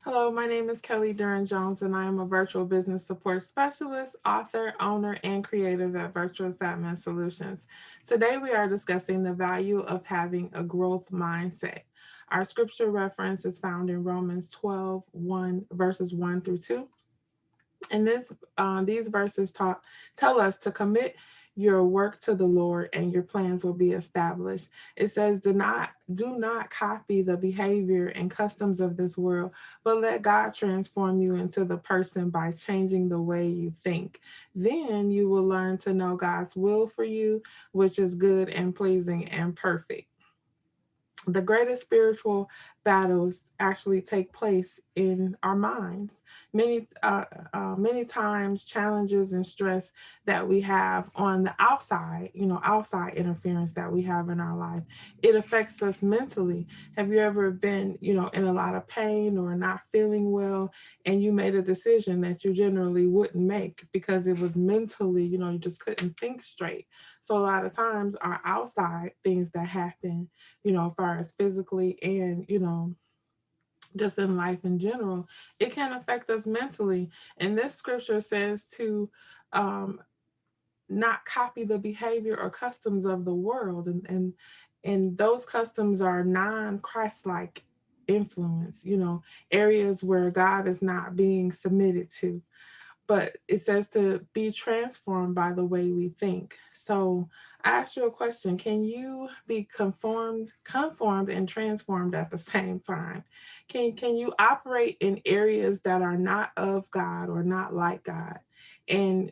Hello, my name is Kelley Duren-Jones, and I am a virtual business support specialist, author, owner, and creative at Virtuous Admin Solutions. Today, we are discussing the value of having a growth mindset. Our scripture reference is found in Romans 12, verses 1 through 2. And these verses tell us to commit your work to the Lord and your plans will be established. It says, do not copy the behavior and customs of this world, but let God transform you into the person by changing the way you think. Then you will learn to know God's will for you, which is good and pleasing and perfect. The greatest spiritual battles actually take place in our minds. Many times, challenges and stress that we have on the outside, outside interference that we have in our life, it affects us mentally. Have you ever been, in a lot of pain or not feeling well, and you made a decision that you generally wouldn't make because it was mentally, you just couldn't think straight. So a lot of times, our outside things that happen, as far as physically and, just in life in general, it can affect us mentally. And this scripture says to um, not copy the behavior or customs of the world. And those customs are non-Christ like influence, areas where God is not being submitted to, but it says to be transformed by the way we think. So I ask you a question: can you be conformed and transformed at the same time? Can you operate in areas that are not of God or not like God, and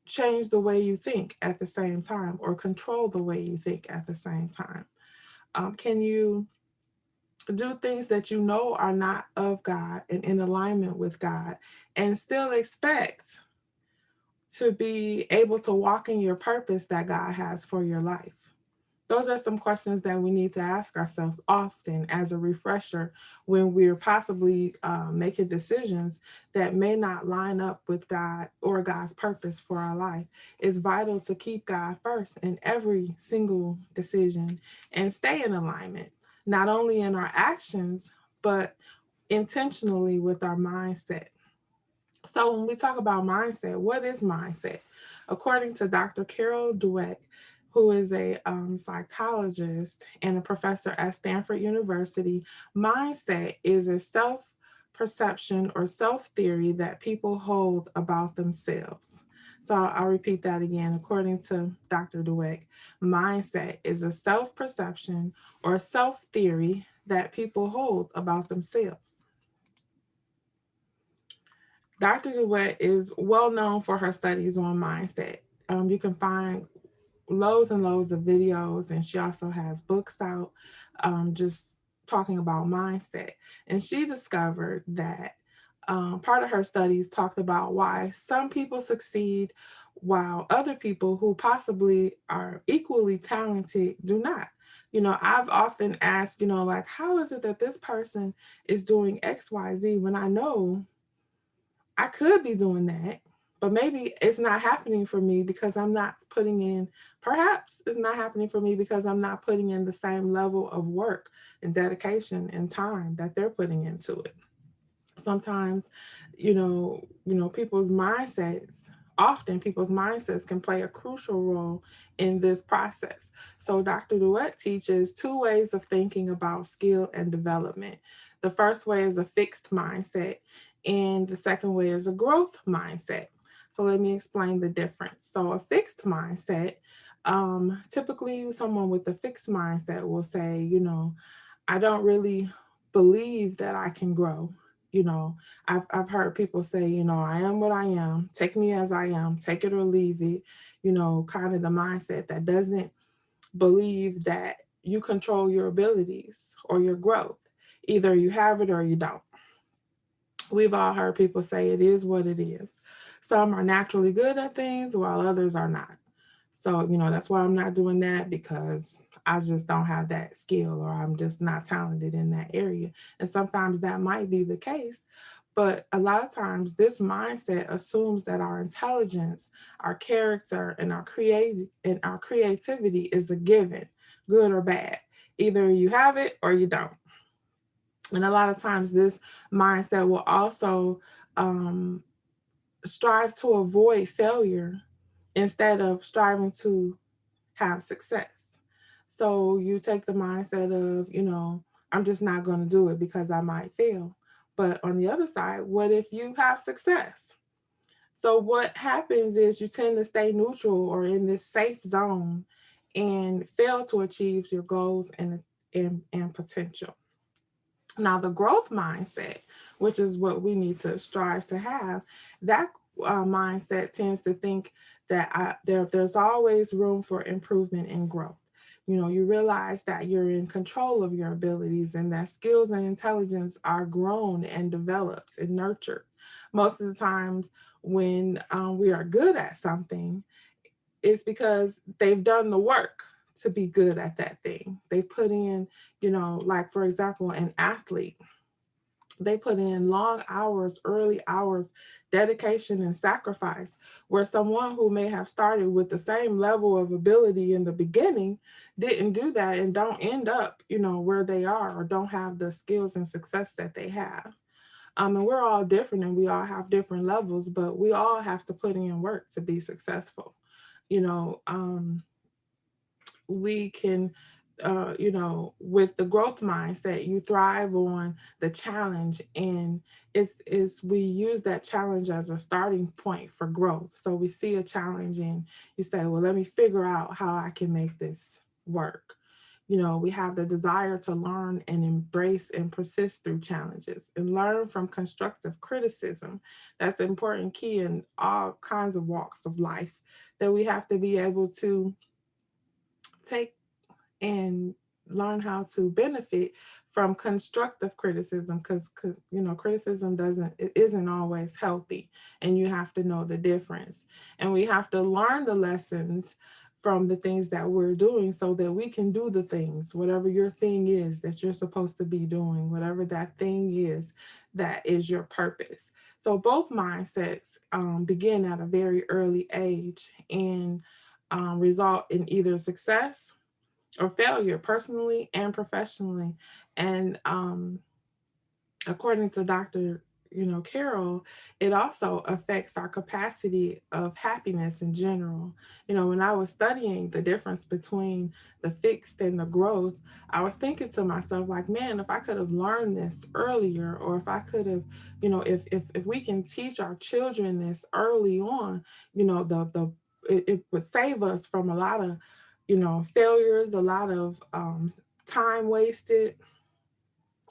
change the way you think at the same time, or control the way you think at the same time? Can you do things that you know are not of God and in alignment with God, and still expect to be able to walk in your purpose that God has for your life? Those are some questions that we need to ask ourselves often as a refresher when we're possibly making decisions that may not line up with God or God's purpose for our life. It's vital to keep God first in every single decision and stay in alignment, not only in our actions, but intentionally with our mindset. So when we talk about mindset, what is mindset? According to Dr. Carol Dweck, who is a psychologist and a professor at Stanford University, mindset is a self perception or self theory that people hold about themselves. So I'll repeat that again. According to Dr. Dweck, mindset is a self perception or self theory that people hold about themselves. Dr. DeWitt is well known for her studies on mindset. You can find loads and loads of videos, and she also has books out just talking about mindset. And she discovered that part of her studies talked about why some people succeed while other people who possibly are equally talented do not. I've often asked, like, how is it that this person is doing XYZ when I know I could be doing that, but maybe it's not happening for me because I'm not putting in, perhaps it's not happening for me because I'm not putting in the same level of work and dedication and time that they're putting into it. Sometimes, people's mindsets can play a crucial role in this process. So Dr. Duet teaches two ways of thinking about skill and development. The first way is a fixed mindset, and the second way is a growth mindset. So let me explain the difference. So a fixed mindset, typically someone with a fixed mindset will say, I don't really believe that I can grow. You know, I've heard people say, I am what I am, take me as I am, take it or leave it, kind of the mindset that doesn't believe that you control your abilities or your growth. Either you have it or you don't. We've all heard people say it is what it is. Some are naturally good at things while others are not. So, that's why I'm not doing that, because I just don't have that skill, or I'm just not talented in that area. And sometimes that might be the case. But a lot of times this mindset assumes that our intelligence, our character, and our creativity is a given, good or bad. Either you have it or you don't. And a lot of times, this mindset will also um, strive to avoid failure instead of striving to have success. So you take the mindset of, I'm just not going to do it because I might fail. But on the other side, what if you have success? So what happens is you tend to stay neutral or in this safe zone and fail to achieve your goals and potential. Now, the growth mindset, which is what we need to strive to have, that mindset tends to think that there's always room for improvement and growth. You realize that you're in control of your abilities and that skills and intelligence are grown and developed and nurtured. Most of the times, when we are good at something, it's because they've done the work to be good at that thing. They put in, like for example, an athlete, they put in long hours, early hours, dedication, and sacrifice. Where someone who may have started with the same level of ability in the beginning didn't do that and don't end up, where they are or don't have the skills and success that they have. And we're all different and we all have different levels, but we all have to put in work to be successful. You know, um, we can with the growth mindset, you thrive on the challenge, and it's we use that challenge as a starting point for growth. So we see a challenge and you say, well, let me figure out how I can make this work. We have the desire to learn and embrace and persist through challenges and learn from constructive criticism. That's an important key in all kinds of walks of life, that we have to be able to take and learn how to benefit from constructive criticism, because criticism doesn't it isn't always healthy, and you have to know the difference, and we have to learn the lessons from the things that we're doing so that we can do the things, whatever your thing is that you're supposed to be doing, whatever that thing is that is your purpose. So both mindsets begin at a very early age and result in either success or failure, personally and professionally. And according to Dr. Carroll, it also affects our capacity of happiness in general. When I was studying the difference between the fixed and the growth, I was thinking to myself, like, man, if I could have learned this earlier, or if I could have, if we can teach our children this early on, it would save us from a lot of, failures, a lot of time wasted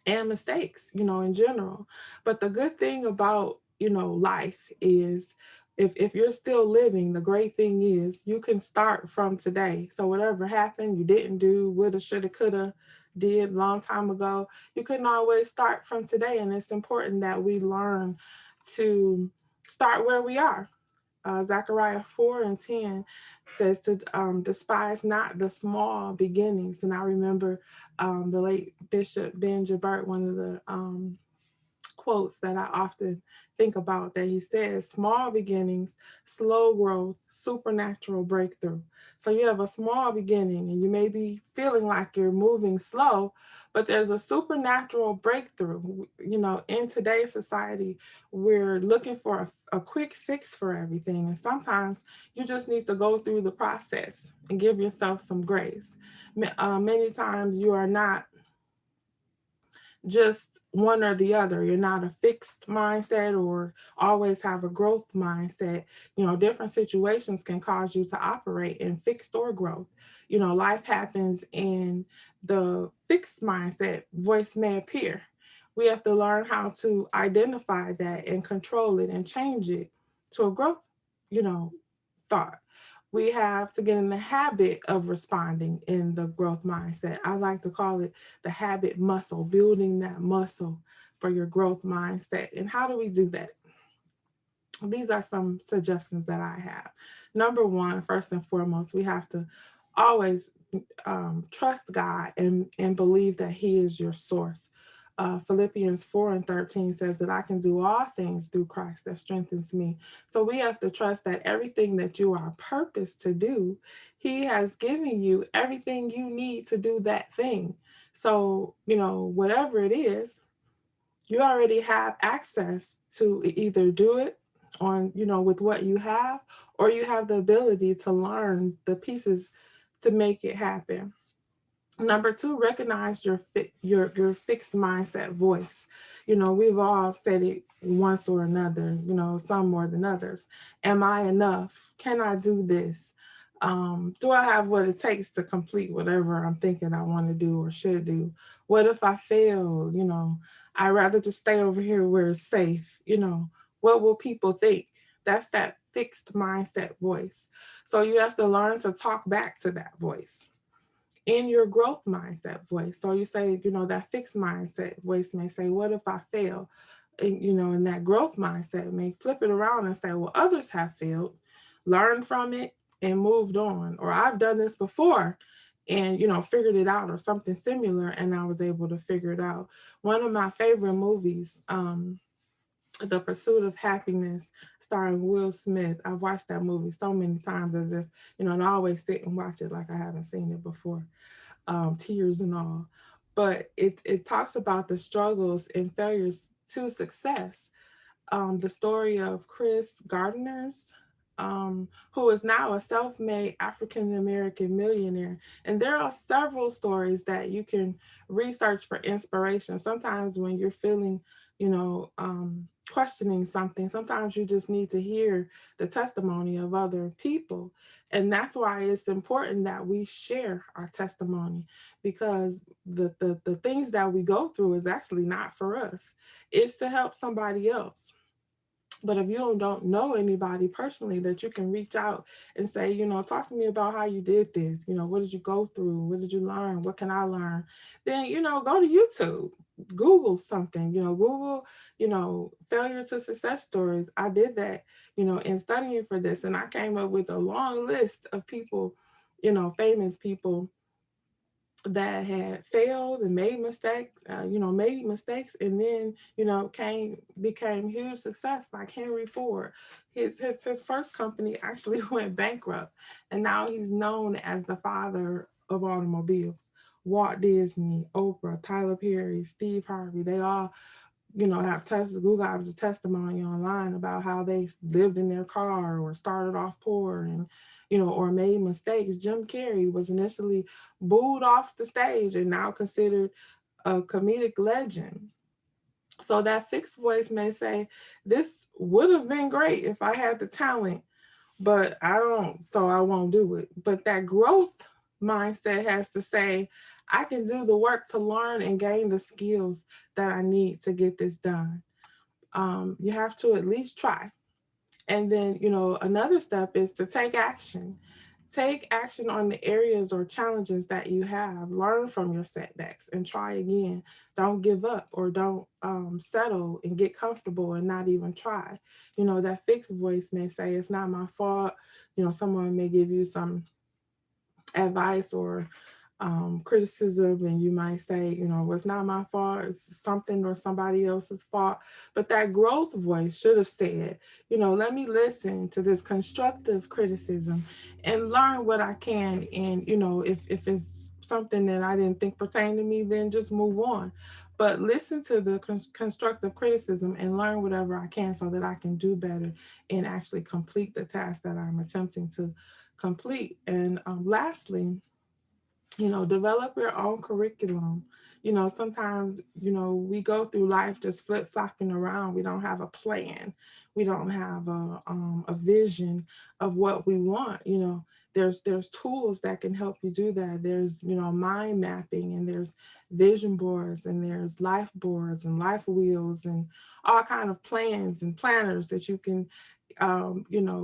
and mistakes, in general. But the good thing about, life is, if you're still living, the great thing is you can start from today. So whatever happened, you didn't do, woulda, shoulda, coulda, did long time ago, you can always start from today. And it's important that we learn to start where we are. Zechariah 4:10 says to despise not the small beginnings. And I remember the late Bishop Ben Jabert, one of the quotes that I often think about, that he says, small beginnings, slow growth, supernatural breakthrough. So you have a small beginning and you may be feeling like you're moving slow, but there's a supernatural breakthrough. In today's society, we're looking for a quick fix for everything. And sometimes you just need to go through the process and give yourself some grace. Many times you are not just one or the other. You're not a fixed mindset or always have a growth mindset. Different situations can cause you to operate in fixed or growth. Life happens in the fixed mindset, voice may appear. We have to learn how to identify that and control it and change it to a growth, you know, thought. We have to get in the habit of responding in the growth mindset. I like to call it the habit muscle, building that muscle for your growth mindset. And how do we do that? These are some suggestions that I have. Number one, first and foremost, we have to always trust God and believe that He is your source. Philippians 4:13 says that I can do all things through Christ that strengthens me. So we have to trust that everything that you are purposed to do, He has given you everything you need to do that thing. So, whatever it is, You already have access to either do it on, with what you have, or you have the ability to learn the pieces to make it happen. Number two, recognize your fixed mindset voice. We've all said it once or another. Some more than others. Am I enough? Can I do this? Do I have what it takes to complete whatever I'm thinking I want to do or should do? What if I fail? I'd rather just stay over here where it's safe. What will people think? That's that fixed mindset voice. So you have to learn to talk back to that voice in your growth mindset voice. So you say, that fixed mindset voice may say, what if I fail? And, in that growth mindset may flip it around and say, well, others have failed, learned from it and moved on. Or I've done this before and, figured it out, or something similar, and I was able to figure it out. One of my favorite movies, The Pursuit of Happiness, starring Will Smith. I've watched that movie so many times as if, and I always sit and watch it like I haven't seen it before, tears and all. But it talks about the struggles and failures to success. The story of Chris Gardner's, who is now a self made African American millionaire. And there are several stories that you can research for inspiration. Sometimes when you're feeling, questioning something, sometimes you just need to hear the testimony of other people. And that's why it's important that we share our testimony, because the things that we go through is actually not for us, it's to help somebody else. But if you don't know anybody personally that you can reach out and say, talk to me about how you did this, what did you go through? What did you learn? What can I learn? Then, go to YouTube, Google something, Google, failure to success stories. I did that, in studying for this. And I came up with a long list of people, famous people that had failed and made mistakes, and then became huge success, like Henry Ford. His first company actually went bankrupt, and now he's known as the father of automobiles. Walt Disney, Oprah, Tyler Perry, Steve Harvey, they all have Google has a testimony online about how they lived in their car or started off poor and, or made mistakes. Jim Carrey was initially booed off the stage and now considered a comedic legend. So that fixed voice may say, this would have been great if I had the talent, but I don't, so I won't do it. But that growth mindset has to say, I can do the work to learn and gain the skills that I need to get this done. You have to at least try. And then, another step is to take action. Take action on the areas or challenges that you have. Learn from your setbacks and try again. Don't give up, or don't settle and get comfortable and not even try. That fixed voice may say, it's not my fault. Someone may give you some advice or criticism, and you might say, it's not my fault, it's something or somebody else's fault. But that growth voice should have said, let me listen to this constructive criticism and learn what I can. And, if it's something that I didn't think pertained to me, then just move on. But listen to the constructive criticism and learn whatever I can so that I can do better and actually complete the task that I'm attempting to complete. And lastly, develop your own curriculum. Sometimes, we go through life just flip flopping around. We don't have a plan. We don't have a vision of what we want. There's tools that can help you do that. There's, mind mapping, and there's vision boards, and there's life boards and life wheels and all kind of plans and planners that you can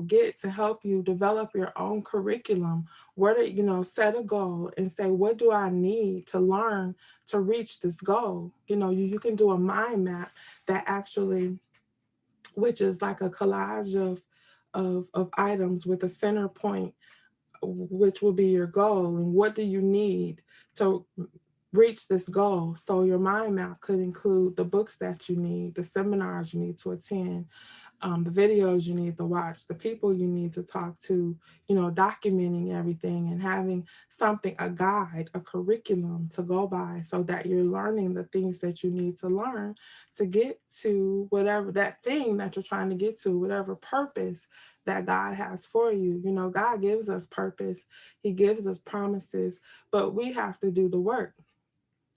get to help you develop your own curriculum. Where to, set a goal and say, what do I need to learn to reach this goal? You can do a mind map that actually, which is like a collage of items with a center point, which will be your goal. And what do you need to reach this goal? So your mind map could include the books that you need, the seminars you need to attend, the videos you need to watch, the people you need to talk to, documenting everything and having something, a guide, a curriculum to go by so that you're learning the things that you need to learn to get to whatever that thing that you're trying to get to, whatever purpose that God has for you. God gives us purpose, He gives us promises, but we have to do the work.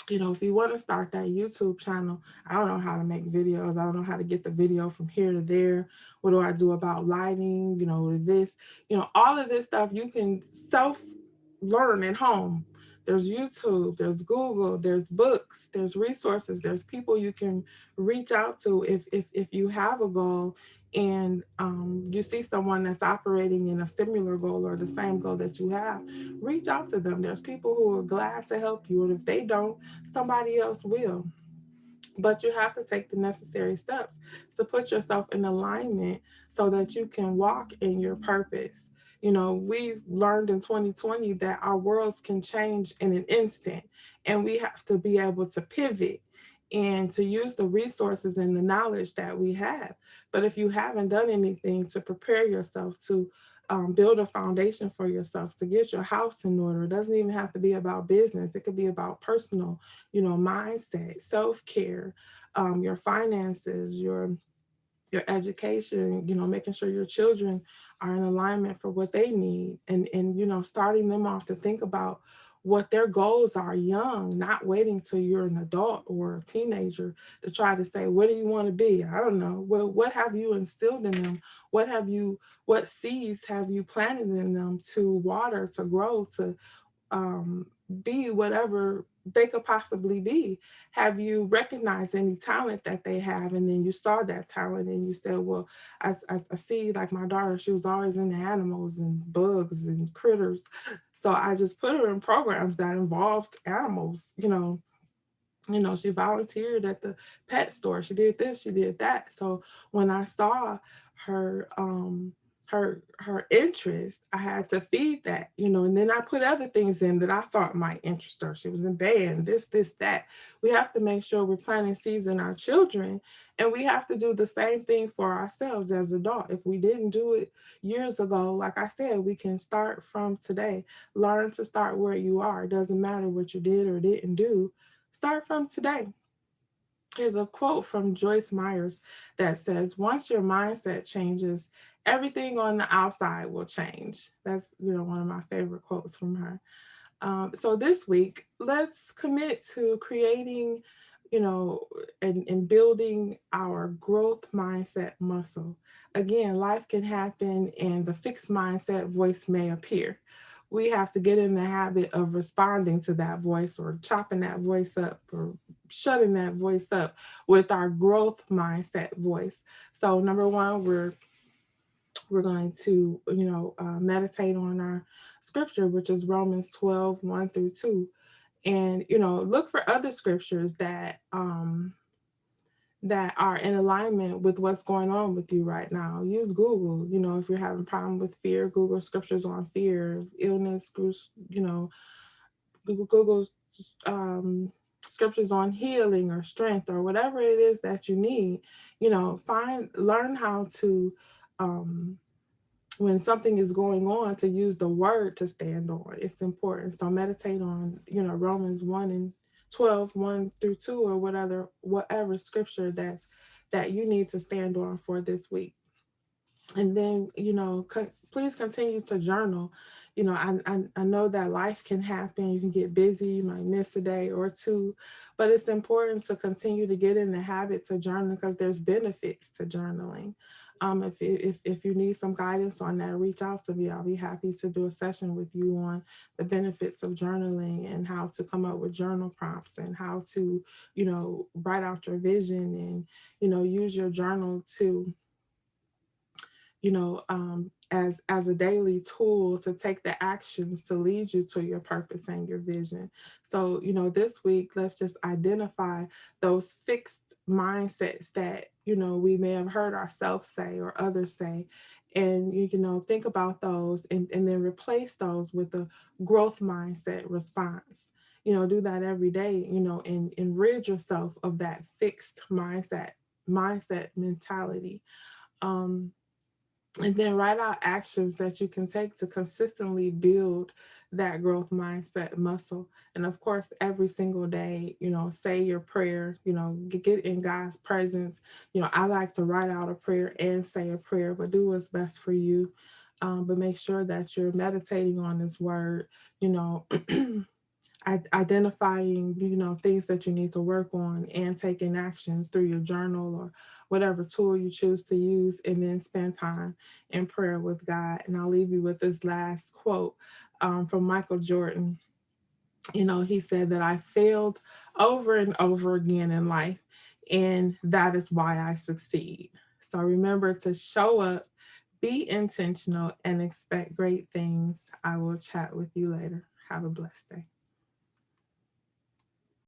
If you want to start that YouTube channel, I don't know how to make videos. I don't know how to get the video from here to there. What do I do about lighting? This, all of this stuff you can self learn at home. There's YouTube, there's Google, there's books, there's resources, there's people you can reach out to if you have a goal and you see someone that's operating in a similar goal or the same goal that you have, reach out to them. There's people who are glad to help you. And if they don't, somebody else will. But you have to take the necessary steps to put yourself in alignment so that you can walk in your purpose. We've learned in 2020 that our worlds can change in an instant, and we have to be able to pivot and to use the resources and the knowledge that we have. But if you haven't done anything to prepare yourself to build a foundation for yourself, to get your house in order, it doesn't even have to be about business. It could be about personal, mindset, self-care, your finances, your education, making sure your children are in alignment for what they need, and starting them off to think about what their goals are young, not waiting till you're an adult or a teenager to try to say, what do you want to be? I don't know. Well, what have you instilled in them? What seeds have you planted in them to water, to grow, to um, be whatever they could possibly be? Have you recognized any talent that they have? And then you saw that talent and you said, well, I see, like my daughter, she was always into animals and bugs and critters. So I just put her in programs that involved animals. She volunteered at the pet store. She did this, she did that. So when I saw her her interest, I had to feed that, and then I put other things in that I thought might interest her. She was in band, this, that. We have to make sure we're planting seeds in our children, and we have to do the same thing for ourselves as adults. If we didn't do it years ago, like I said, we can start from today. Learn to start where you are. It doesn't matter what you did or didn't do. Start from today. Here's a quote from Joyce Myers that says, once your mindset changes, everything on the outside will change. That's, one of my favorite quotes from her. So this week, let's commit to creating, and building our growth mindset muscle. Again, life can happen and the fixed mindset voice may appear. We have to get in the habit of responding to that voice or chopping that voice up or shutting that voice up with our growth mindset voice. So number one, we're going to, meditate on our scripture, which is Romans 12, 1 through 2. And, look for other scriptures that are in alignment with what's going on with you right now. Use Google, if you're having a problem with fear, Google scriptures on fear, illness, Google's scriptures on healing or strength or whatever it is that you need. Learn how to, when something is going on, to use the word to stand on. It's important. So meditate on, Romans 1 and 12, 1 through 2, or whatever scripture that you need to stand on for this week. And then, please continue to journal. I know that life can happen. You can get busy, you might miss a day or two, but it's important to continue to get in the habit to journal because there's benefits to journaling. If you need some guidance on that, reach out to me. I'll be happy to do a session with you on the benefits of journaling and how to come up with journal prompts and how to, write out your vision and, use your journal to, as a daily tool to take the actions to lead you to your purpose and your vision. So, this week, let's just identify those fixed mindsets that, we may have heard ourselves say or others say. And, think about those and then replace those with a growth mindset response. Do that every day, and rid yourself of that fixed mindset mentality. Um, and then write out actions that you can take to consistently build that growth mindset muscle. And of course, every single day, say your prayer, get in God's presence. I like to write out a prayer and say a prayer, but do what's best for you. But make sure that you're meditating on His word, you know, identifying things that you need to work on and taking actions through your journal or whatever tool you choose to use, and then spend time in prayer with God. And I'll leave you with this last quote from Michael Jordan. He said that I failed over and over again in life, and that is why I succeed. So remember to show up, be intentional, and expect great things. I will chat with you later. Have a blessed day.